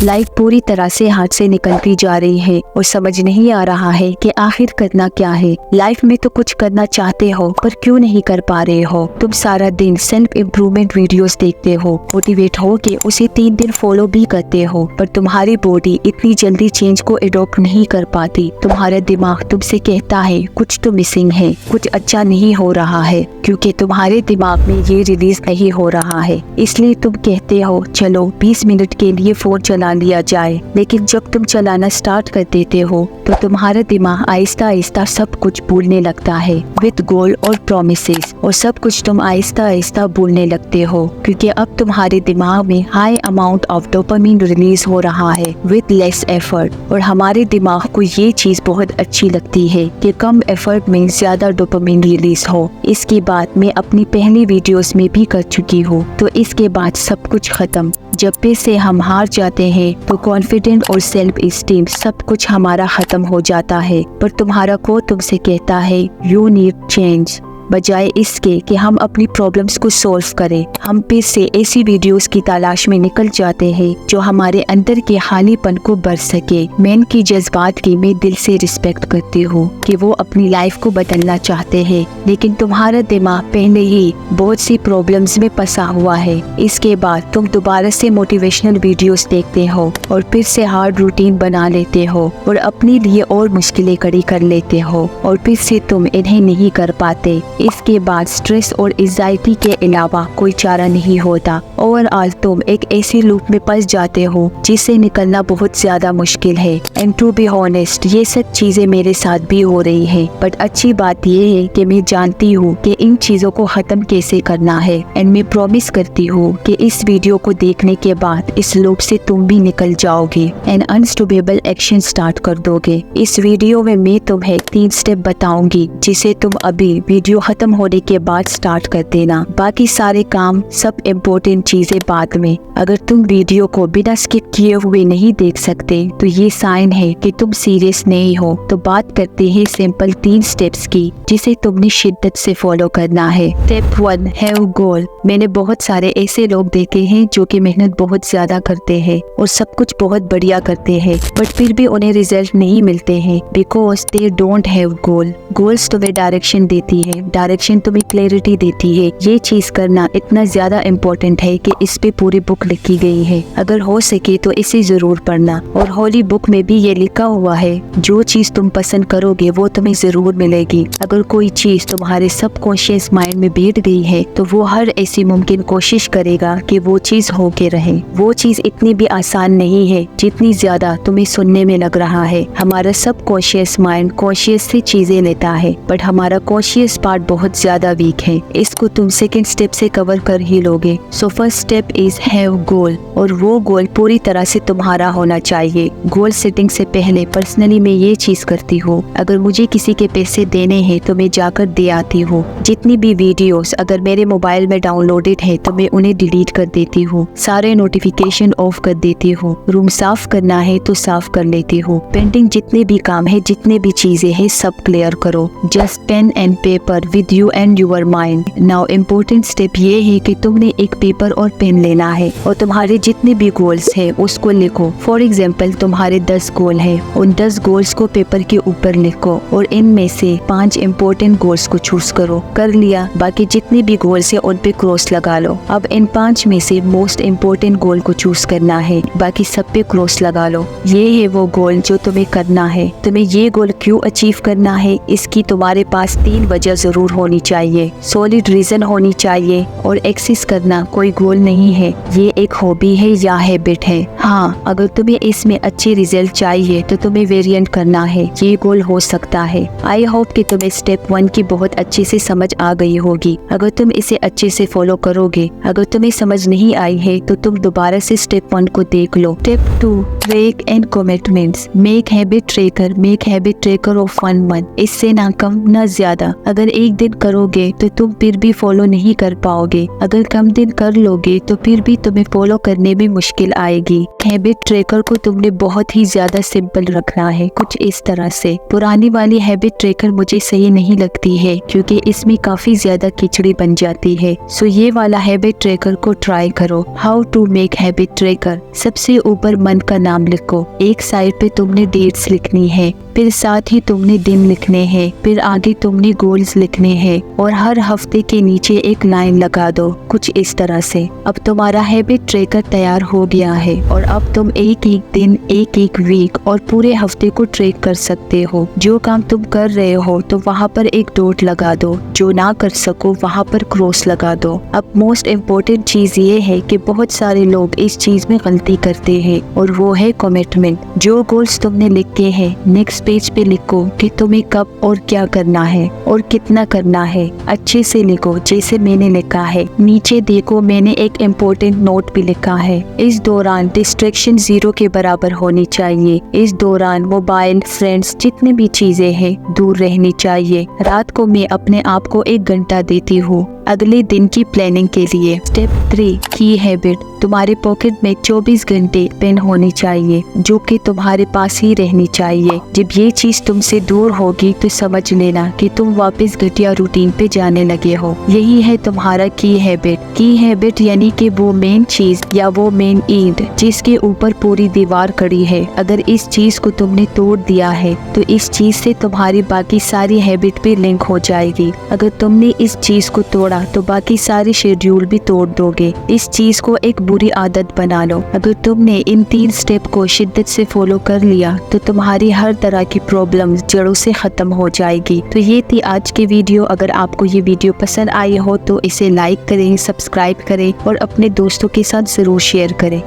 Life पूरी तरह से हाथ से निकलती जा रही है और समझ नहीं आ रहा है कि आखिर करना क्या है। लाइफ में तो कुछ करना चाहते हो पर क्यों नहीं कर पा रहे हो। तुम सारा दिन सेल्फ इम्प्रूवमेंट वीडियोस देखते हो, मोटिवेट हो के उसे 3 दिन फॉलो भी करते हो, पर तुम्हारी बॉडी इतनी जल्दी चेंज को एडॉप्ट नहीं कर पाती। तुम्हारा दिमाग तुमसे कहता है कुछ तो मिसिंग है, कुछ अच्छा नहीं हो रहा है, क्योंकि तुम्हारे दिमाग में ये रिलीज नहीं हो रहा है। इसलिए तुम कहते हो चलो 20 मिनट के लिए फोन चला लिया जाए, लेकिन जब तुम चलाना स्टार्ट कर देते हो तो तुम्हारा दिमाग आहिस्ता आहिस्ता सब कुछ भूलने लगता है विद गोल और प्रोमिसेस, और सब कुछ तुम आहिस्ता आहिस्ता भूलने लगते हो, क्योंकि अब तुम्हारे दिमाग में high amount of dopamine release हो रहा है विद लेस एफर्ट। और हमारे दिमाग को ये चीज बहुत अच्छी लगती है कि कम एफर्ट में ज्यादा डोपामिन रिलीज हो। इसकी बात मैं अपनी पहली वीडियोस में भी कर चुकी हूँ। तो इसके बाद सब कुछ खत्म। जब पे से हम हार जाते हैं तो कॉन्फिडेंट और सेल्फ स्टीम सब कुछ हमारा खत्म हो जाता है। पर तुम्हारा को तुमसे कहता है यू नीड चेंज, बजाय इसके कि हम अपनी प्रॉब्लम्स को सॉल्व करें। हम फिर से ऐसी वीडियोस की तलाश में निकल जाते हैं जो हमारे अंदर के खालीपन को भर सके। मैन की जज्बात की मैं दिल से रिस्पेक्ट करती हूँ कि वो अपनी लाइफ को बदलना चाहते हैं, लेकिन तुम्हारा दिमाग पहले ही बहुत सी प्रॉब्लम्स में फंसा हुआ है। इसके बाद तुम दोबारा से मोटिवेशनल वीडियोस देखते हो और फिर से हार्ड रूटीन बना लेते हो और अपने लिए और मुश्किलें खड़ी कर लेते हो, और फिर से तुम इन्हें नहीं कर पाते। इसके बाद स्ट्रेस और एंजाइटी के अलावा कोई चारा नहीं होता। ओवरऑल तुम एक ऐसी लूप में फंस जाते हो जिससे निकलना बहुत ज्यादा मुश्किल है। एंड टू बी ऑनेस्ट, ये सब चीजें मेरे साथ भी हो रही है, बट अच्छी बात ये है कि मैं जानती हूँ कि इन चीजों को खत्म कैसे करना है। एंड मैं प्रॉमिस करती हूँ कि इस वीडियो को देखने के बाद इस लूप से तुम भी निकल जाओगे एंड अनस्टॉपेबल एक्शन स्टार्ट कर दोगे। इस वीडियो में मैं तुम्हें 3 स्टेप बताऊंगी जिसे तुम अभी वीडियो खत्म होने के बाद स्टार्ट कर देना। बाकी सारे काम, सब इम्पोर्टेंट चीजें बाद में। अगर तुम वीडियो को बिना स्किप किए हुए नहीं देख सकते तो ये साइन है कि तुम सीरियस नहीं हो। तो बात करते हैं सिंपल 3 स्टेप्स की जिसे तुमने शिद्दत से फॉलो करना है। Step 1, have goal. मैंने बहुत सारे ऐसे लोग देखे हैं जो कि मेहनत बहुत ज्यादा करते हैं और सब कुछ बहुत बढ़िया करते हैं, बट फिर भी उन्हें रिजल्ट नहीं मिलते हैं because they don't have goal. Goals तुम्हें डायरेक्शन देती है, डायरेक्शन तुम्हें क्लैरिटी देती है। ये चीज करना इतना ज्यादा इम्पोर्टेंट है कि इस पे पूरी बुक लिखी गई है। अगर हो सके तो इसे जरूर पढ़ना। और होली बुक में भी ये लिखा हुआ है जो चीज तुम पसंद करोगे वो तुम्हें जरूर मिलेगी। अगर कोई चीज तुम्हारे सबकॉन्शियस माइंड में बैठ गई है तो वो हर ऐसी मुमकिन कोशिश करेगा कि वो चीज हो के रहे। वो चीज इतनी भी आसान नहीं है जितनी ज्यादा तुम्हें सुनने में लग रहा है। हमारा सबकॉन्शियस माइंड कॉन्शियस से चीजें लेता है, बट हमारा कॉन्शियस पार्ट बहुत ज्यादा वीक है। इसको तुम सेकंड स्टेप से कवर कर ही लोगे। So first step is have goal, और वो गोल पूरी तरह से तुम्हारा होना चाहिए। गोल सेटिंग से पहले पर्सनली मैं ये चीज करती हूँ, अगर मुझे किसी के पैसे देने हैं तो मैं जाकर दे आती हूँ। जितनी भी वीडियोस अगर मेरे मोबाइल में डाउनलोडेड है तो मैं उन्हें डिलीट कर देती हूँ। सारे नोटिफिकेशन ऑफ कर देती हूँ। रूम साफ करना है तो साफ कर लेती हूँ। पेंडिंग जितने भी काम है, जितने भी चीजें हैं, सब क्लियर करो। Just pen and paper with you and your mind. Now important step ये है कि तुमने एक पेपर और पेन लेना है और तुम्हारे जितने भी गोल्स है उसको लिखो। फॉर एग्जाम्पल तुम्हारे 10 गोल है, उन 10 गोल्स को पेपर के ऊपर लिखो और इनमें से 5 इम्पोर्टेंट गोल्स को चूज करो। कर लिया, बाकी जितने भी गोल्स है उन पे क्रॉस लगा लो। अब इन 5 में से मोस्ट इम्पोर्टेंट गोल को चूज करना है, बाकी सब पे क्रॉस लगा लो। ये है वो गोल जो तुम्हें करना है। तुम्हें ये गोल क्यों अचीव करना है, इसकी तुम्हारे पास 3 वजह जरूर होनी चाहिए। सॉलिड रीजन होनी चाहिए। और एक्सेस करना कोई गोल नहीं है, ये एक हॉबी है या हैबिट है। हाँ, अगर तुम्हें इसमें अच्छे रिजल्ट चाहिए तो तुम्हें वेरिएंट करना है, ये गोल हो सकता है। आई होप कि तुम्हें स्टेप 1 की बहुत अच्छे से समझ आ गई होगी। अगर तुम इसे अच्छे से फॉलो करोगे। अगर तुम्हें समझ नहीं आई है तो तुम दोबारा से स्टेप 1 को देख लो। Step 2, track and commitments. Make habit tracker. Make habit tracker of 1 month. इससे ना कम ना ज्यादा। अगर एक दिन करोगे तो तुम फिर भी फॉलो नहीं कर पाओगे। अगर कम दिन कर लोगे तो फिर भी तुम्हें फॉलो करने में मुश्किल आएगी। हैबिट ट्रैकर को तुमने बहुत ही ज्यादा सिंपल रखना है, कुछ इस तरह से। पुरानी वाली हैबिट ट्रैकर मुझे सही नहीं लगती है क्योंकि इसमें काफी ज्यादा खिचड़ी बन जाती है। सो ये वाला हैबिट ट्रैकर को ट्राई करो। How to make habit tracker. सबसे ऊपर मंथ का नाम लिखो, एक साइड पे तुमने डेट्स लिखनी है, फिर साथ ही तुमने दिन लिखने हैं, फिर आगे तुमने गोल्स लिखने हैं और हर हफ्ते के नीचे एक लाइन लगा दो, कुछ इस तरह से। अब तुम्हारा हैबिट ट्रैकर तैयार हो गया है और अब तुम एक एक दिन, एक एक वीक और पूरे हफ्ते को ट्रैक कर सकते हो। जो काम तुम कर रहे हो तो वहाँ पर एक डॉट लगा दो, जो ना कर सको वहाँ पर क्रॉस लगा दो। अब मोस्ट इम्पोर्टेंट चीज ये है कि बहुत सारे लोग इस चीज में गलती करते हैं और वो है कमिटमेंट। जो गोल्स तुमने लिखे हैं नेक्स्ट पेज पे लिखो कि तुम्हें कब और क्या करना है और कितना करना है। अच्छे से लिखो जैसे मैंने लिखा है। नीचे देखो मैंने एक इम्पोर्टेंट नोट भी लिखा है। इस दौरान डिस्ट्रैक्शन 0 के बराबर होनी चाहिए। इस दौरान मोबाइल, फ्रेंड्स, जितनी भी चीजें हैं दूर रहनी चाहिए। रात को मैं अपने आप को 1 घंटा देती हूँ अगले दिन की प्लानिंग के लिए। स्टेप 3 की हैबिट। तुम्हारे पॉकेट में 24 घंटे पेन होनी चाहिए जो कि तुम्हारे पास ही रहनी चाहिए। जब ये चीज तुमसे दूर होगी तो समझ लेना कि तुम वापस घटिया रूटीन पे जाने लगे हो। यही है तुम्हारा की हैबिट। की हैबिट यानी कि वो मेन चीज या वो मेन ईंट जिसके ऊपर पूरी दीवार खड़ी है। अगर इस चीज को तुमने तोड़ दिया है तो इस चीज से तुम्हारी बाकी सारी हैबिट भी लिंक हो जाएगी। अगर तुमने इस चीज को तोड़ा तो बाकी सारे शेड्यूल भी तोड़ दोगे। इस चीज को एक बुरी आदत बना लो। अगर तुमने इन 3 स्टेप को शिद्दत से फॉलो कर लिया तो तुम्हारी हर तरह की प्रॉब्लम जड़ों से खत्म हो जाएगी। तो ये थी आज की वीडियो। अगर आपको ये वीडियो पसंद आई हो तो इसे लाइक करें, सब्सक्राइब करें और अपने दोस्तों के साथ जरूर शेयर करें।